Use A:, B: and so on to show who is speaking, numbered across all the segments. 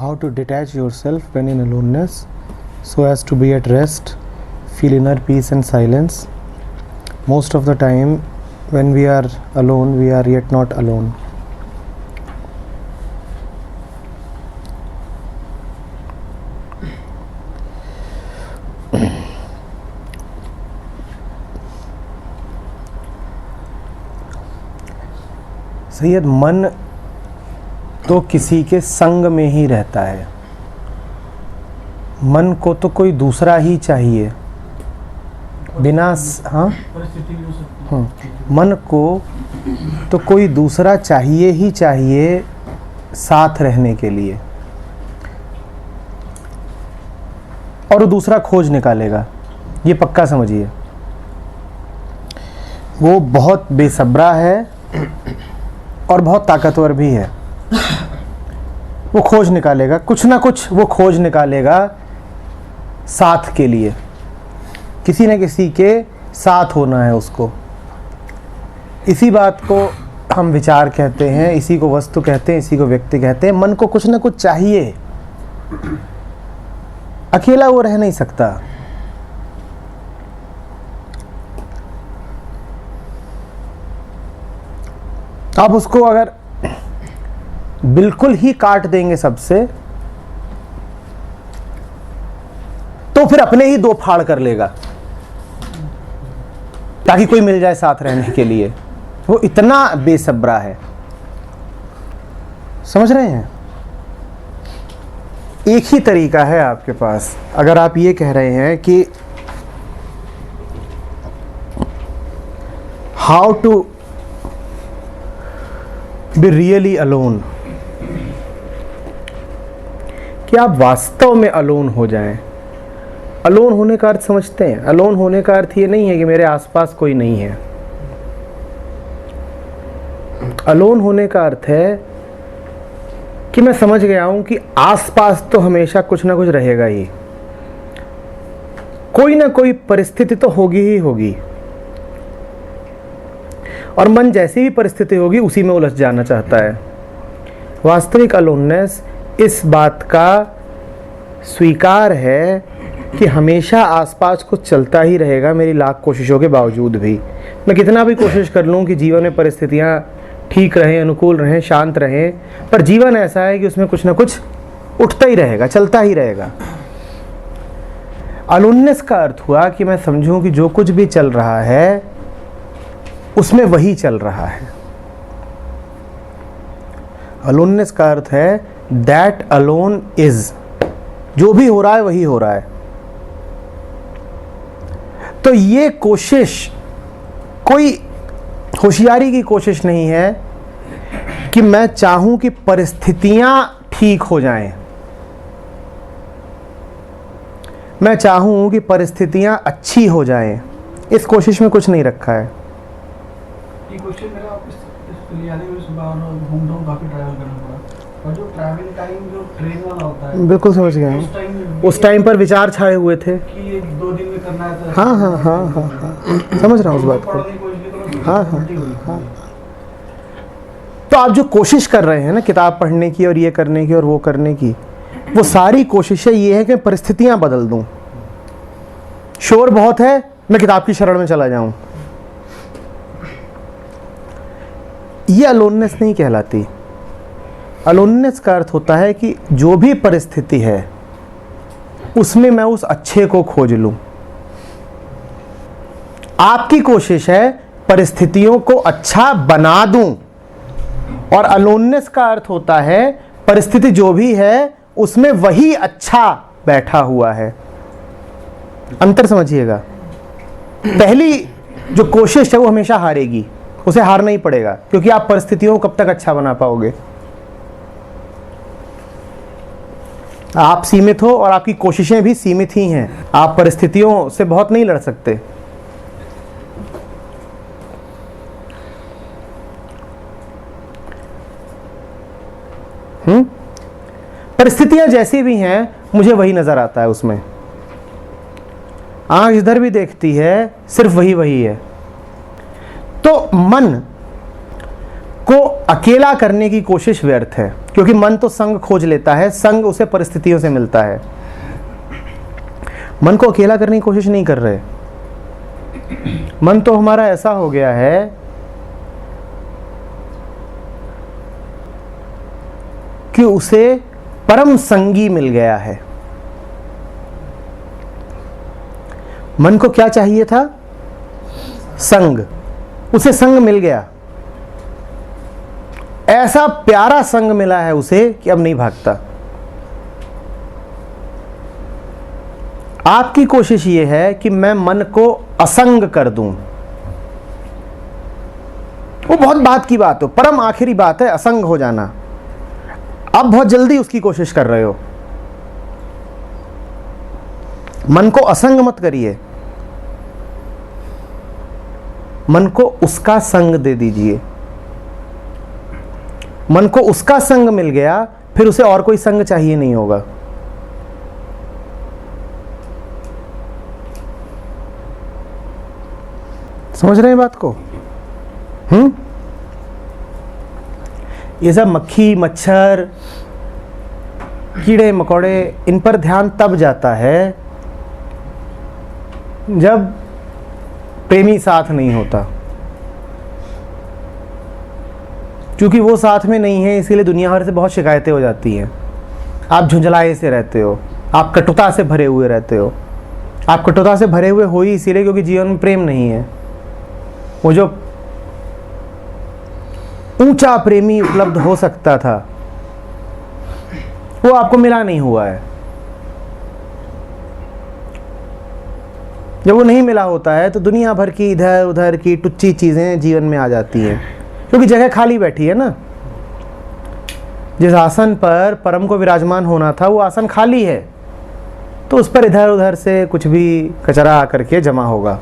A: how to detach yourself when in aloneness so as to be at rest, feel inner peace and silence. Most of the time when we are alone, we are yet not alone. Syed, मन तो किसी के संग में ही रहता है। मन को तो कोई दूसरा ही चाहिए, बिना मन को तो कोई दूसरा चाहिए ही चाहिए साथ रहने के लिए, और वो दूसरा खोज निकालेगा, ये पक्का समझिए। वो बहुत बेसब्रा है और बहुत ताकतवर भी है। वो खोज निकालेगा, कुछ ना कुछ वो खोज निकालेगा साथ के लिए। किसी न किसी के साथ होना है उसको। इसी बात को हम विचार कहते हैं, इसी को वस्तु कहते हैं, इसी को व्यक्ति कहते हैं। मन को कुछ ना कुछ चाहिए, अकेला वो रह नहीं सकता। आप उसको अगर बिल्कुल ही काट देंगे सबसे, तो फिर अपने ही दो फाड़ कर लेगा ताकि कोई मिल जाए साथ रहने के लिए। वो इतना बेसब्रा है, समझ रहे हैं। एक ही तरीका है आपके पास। अगर आप ये कह रहे हैं कि how to be really alone, कि आप वास्तव में अलोन हो जाएं। अलोन होने का अर्थ समझते हैं? अलोन होने का अर्थ ये नहीं है कि मेरे आसपास कोई नहीं है। अलोन होने का अर्थ है कि मैं समझ गया हूं कि आसपास तो हमेशा कुछ ना कुछ रहेगा ही, कोई ना कोई परिस्थिति तो होगी ही होगी, और मन जैसी भी परिस्थिति होगी उसी में उलझ जाना चाहता है। वास्तविक अलोननेस इस बात का स्वीकार है कि हमेशा आसपास कुछ चलता ही रहेगा, मेरी लाख कोशिशों के बावजूद भी। मैं कितना भी कोशिश कर लूं कि जीवन में परिस्थितियां ठीक रहें, अनुकूल रहें, शांत रहें, पर जीवन ऐसा है कि उसमें कुछ ना कुछ उठता ही रहेगा, चलता ही रहेगा। अलोननेस का अर्थ हुआ कि मैं समझूं कि जो कुछ भी चल रहा है उसमें वही चल रहा है। अलोननेस का अर्थ है दैट अलोन इज, जो भी हो रहा है वही हो रहा है। तो ये कोशिश कोई होशियारी की कोशिश नहीं है कि मैं चाहूं कि परिस्थितियां ठीक हो जाएं, मैं चाहूं कि परिस्थितियां अच्छी हो जाएं। इस कोशिश में कुछ नहीं रखा है।
B: और जो ट्रैवल टाइम जो ट्रेन वाला होता है,
A: बिल्कुल समझ गए। उस टाइम पर विचार छाए हुए थे
B: कि ये 2 दिन में करना है। तो
A: हाँ हाँ हाँ हाँ हाँ, समझ रहा हूँ उस बात को। हाँ हाँ हाँ। तो आप जो कोशिश कर रहे हैं ना किताब पढ़ने की और ये करने की और वो करने की, वो सारी कोशिशें ये है कि परिस्थितियां बदल दूं। शोर बहुत है, मैं किताब की शरण में चला जाऊं। ये अलोननेस नहीं कहलाती। अलोननेस का अर्थ होता है कि जो भी परिस्थिति है उसमें मैं उस अच्छे को खोज लूं। आपकी कोशिश है परिस्थितियों को अच्छा बना दूं, और अलोननेस का अर्थ होता है परिस्थिति जो भी है उसमें वही अच्छा बैठा हुआ है। अंतर समझिएगा। पहली जो कोशिश है वो हमेशा हारेगी, उसे हारना ही पड़ेगा, क्योंकि आप परिस्थितियों को कब तक अच्छा बना पाओगे? आप सीमित हो और आपकी कोशिशें भी सीमित ही हैं। आप परिस्थितियों से बहुत नहीं लड़ सकते। परिस्थितियां जैसी भी हैं मुझे वही नजर आता है उसमें। आंख इधर भी देखती है, सिर्फ वही वही है। तो मन को अकेला करने की कोशिश व्यर्थ है, क्योंकि मन तो संग खोज लेता है, संग उसे परिस्थितियों से मिलता है। मन को अकेला करने की कोशिश नहीं कर रहे। मन तो हमारा ऐसा हो गया है कि उसे परम संगी मिल गया है। मन को क्या चाहिए था? संग। उसे संग मिल गया, ऐसा प्यारा संग मिला है उसे कि अब नहीं भागता। आपकी कोशिश यह है कि मैं मन को असंग कर दूं। वो बहुत बात की बात हो, परम आखिरी बात है असंग हो जाना। आप बहुत जल्दी उसकी कोशिश कर रहे हो। मन को असंग मत करिए, मन को उसका संग दे दीजिए। मन को उसका संग मिल गया, फिर उसे और कोई संग चाहिए नहीं होगा। समझ रहे हैं बात को? ये सब मक्खी, मच्छर, कीड़े मकोड़े, इन पर ध्यान तब जाता है जब प्रेमी साथ नहीं होता। क्योंकि वो साथ में नहीं है, इसीलिए दुनिया भर से बहुत शिकायतें हो जाती हैं। आप झुंझलाए से रहते हो, आप कटुता से भरे हुए रहते हो। आप कटुता से भरे हुए हो ही इसीलिए क्योंकि जीवन में प्रेम नहीं है। वो जो ऊंचा प्रेमी उपलब्ध हो सकता था वो आपको मिला नहीं हुआ है। जब वो नहीं मिला होता है तो दुनिया भर की इधर उधर की टुच्ची चीजें जीवन में आ जाती हैं, क्योंकि जगह खाली बैठी है ना। जिस आसन पर परम को विराजमान होना था वो आसन खाली है, तो उस पर इधर उधर से कुछ भी कचरा आकर के जमा होगा।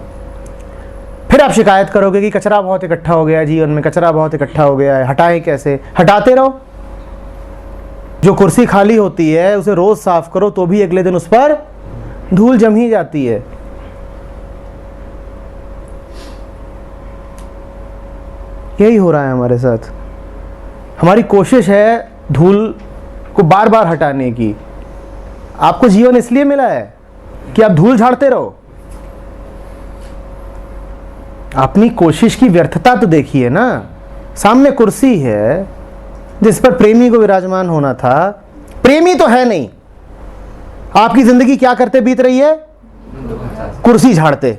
A: फिर आप शिकायत करोगे कि कचरा बहुत इकट्ठा हो गया है, जीवन में कचरा बहुत इकट्ठा हो गया है, हटाएं कैसे? हटाते रहो। जो कुर्सी खाली होती है उसे रोज साफ करो तो भी अगले दिन उस पर धूल जम ही जाती है। यही हो रहा है हमारे साथ। हमारी कोशिश है धूल को बार बार हटाने की। आपको जीवन इसलिए मिला है कि आप धूल झाड़ते रहो। अपनी कोशिश की व्यर्थता तो देखिए ना। सामने कुर्सी है जिस पर प्रेमी को विराजमान होना था, प्रेमी तो है नहीं। आपकी जिंदगी क्या करते बीत रही है? कुर्सी झाड़ते।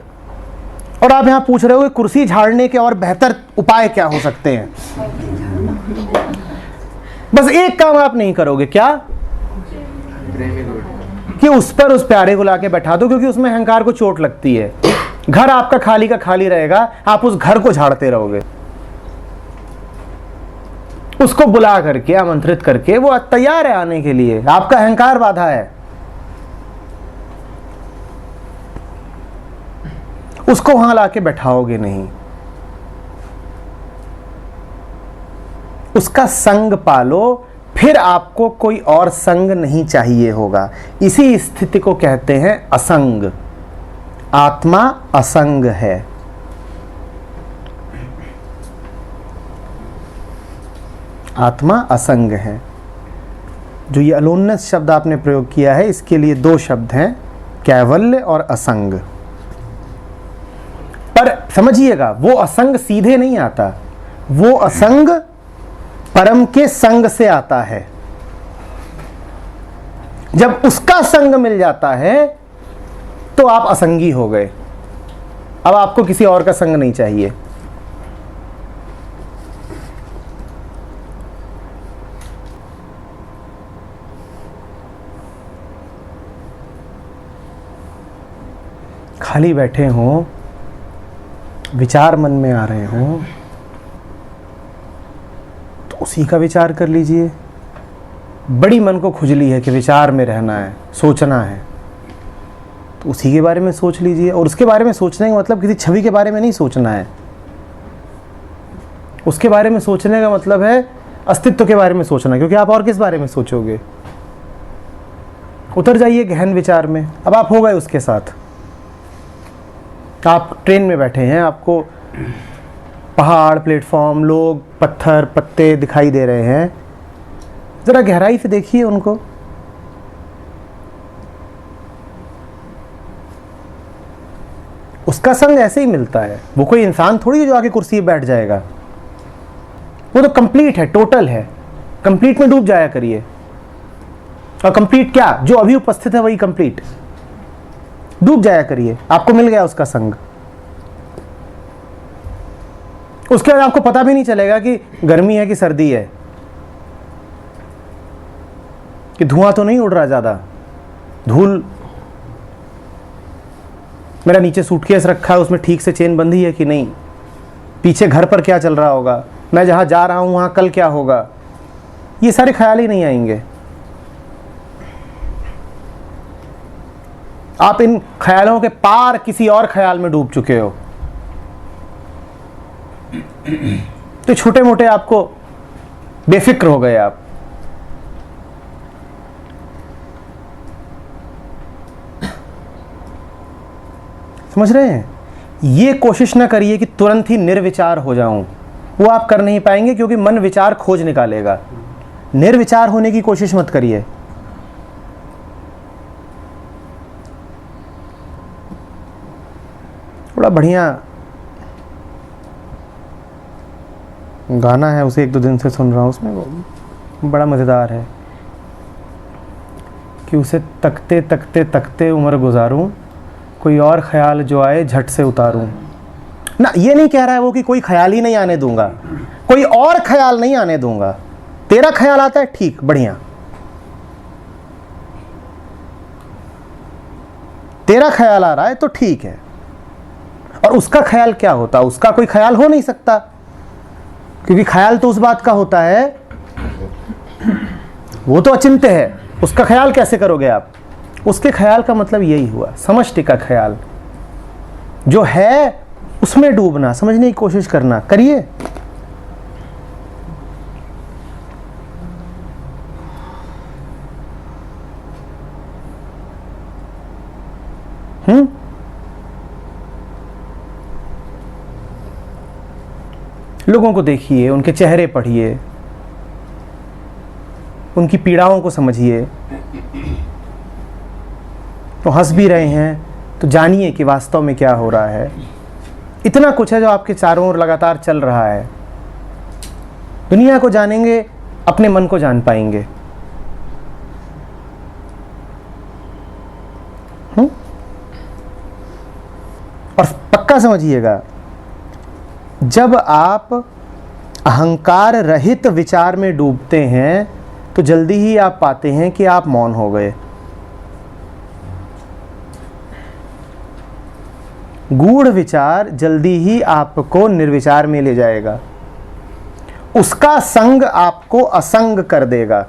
A: और आप यहां पूछ रहे हो कि कुर्सी झाड़ने के और बेहतर उपाय क्या हो सकते हैं? बस एक काम आप नहीं करोगे, क्या? कि उस पर उस प्यारे को लाके बैठा दो, क्योंकि उसमें अहंकार को चोट लगती है। घर आपका खाली का खाली रहेगा, आप उस घर को झाड़ते रहोगे। उसको बुला करके, आमंत्रित करके, वो तैयार है आने के लिए, आपका अहंकार बाधा है। उसको वहां लाके बैठाओगे नहीं। उसका संग पालो, फिर आपको कोई और संग नहीं चाहिए होगा। इसी स्थिति को कहते हैं असंग। आत्मा असंग है। आत्मा असंग है। जो ये अलोननेस शब्द आपने प्रयोग किया है, इसके लिए दो शब्द हैं, कैवल्य और असंग। पर समझिएगा, वो असंग सीधे नहीं आता, वो असंग परम के संग से आता है। जब उसका संग मिल जाता है तो आप असंगी हो गए। अब आपको किसी और का संग नहीं चाहिए। खाली बैठे हों, विचार मन में आ रहे हों, तो उसी का विचार कर लीजिए। बड़ी मन को खुजली है कि विचार में रहना है, सोचना है, तो उसी के बारे में सोच लीजिए। और उसके बारे में सोचने का मतलब किसी छवि के बारे में नहीं सोचना है। उसके बारे में सोचने का मतलब है अस्तित्व के बारे में सोचना, क्योंकि आप और किस बारे में सोचोगे? उतर जाइए गहन विचार में। अब आप हो गए उसके साथ। आप ट्रेन में बैठे हैं, आपको पहाड़, प्लेटफॉर्म, लोग, पत्थर, पत्ते दिखाई दे रहे हैं, ज़रा गहराई से देखिए उनको। उसका संग ऐसे ही मिलता है। वो कोई इंसान थोड़ी है जो आके कुर्सी पे बैठ जाएगा। वो तो कंप्लीट है, टोटल है। कंप्लीट में डूब जाया करिए। और कंप्लीट क्या, जो अभी उपस्थित है वही कंप्लीट। डूब जाया करिए, आपको मिल गया उसका संग। उसके बाद आपको पता भी नहीं चलेगा कि गर्मी है कि सर्दी है, कि धुआं तो नहीं उड़ रहा ज़्यादा, धूल, मेरा नीचे सूटकेस रखा है उसमें ठीक से चेन बंधी है कि नहीं, पीछे घर पर क्या चल रहा होगा, मैं जहाँ जा रहा हूँ वहाँ कल क्या होगा, ये सारे ख्याल ही नहीं आएंगे। आप इन ख्यालों के पार किसी और ख्याल में डूब चुके हो। तो छोटे मोटे आपको बेफिक्र हो गए आप। समझ रहे हैं? ये कोशिश ना करिए कि तुरंत ही निर्विचार हो जाऊं, वो आप कर नहीं पाएंगे क्योंकि मन विचार खोज निकालेगा। निर्विचार होने की कोशिश मत करिए। बड़ा बढ़िया गाना है, उसे एक दो दिन से सुन रहा हूँ, उसमें वो बड़ा मज़ेदार है कि उसे तकते तकते तकते उम्र गुजारूं, कोई और ख्याल जो आए झट से उतारूं। ना, ये नहीं कह रहा है वो कि कोई ख्याल ही नहीं आने दूंगा, कोई और ख्याल नहीं आने दूंगा। तेरा ख्याल आता है, ठीक, बढ़िया, तेरा ख्याल आ रहा है तो ठीक है। और उसका ख्याल क्या होता, उसका कोई ख्याल हो नहीं सकता, क्योंकि ख्याल तो उस बात का होता है, वो तो अचिंत्य है, उसका ख्याल कैसे करोगे आप? उसके ख्याल का मतलब यही हुआ, समष्टि का ख्याल जो है उसमें डूबना, समझने की कोशिश करना, करिए। लोगों को देखिए, उनके चेहरे पढ़िए, उनकी पीड़ाओं को समझिए। तो हंस भी रहे हैं तो जानिए कि वास्तव में क्या हो रहा है। इतना कुछ है जो आपके चारों ओर लगातार चल रहा है। दुनिया को जानेंगे, अपने मन को जान पाएंगे। और पक्का समझिएगा, जब आप अहंकार रहित विचार में डूबते हैं तो जल्दी ही आप पाते हैं कि आप मौन हो गए। गूढ़ विचार जल्दी ही आपको निर्विचार में ले जाएगा, उसका संग आपको असंग कर देगा।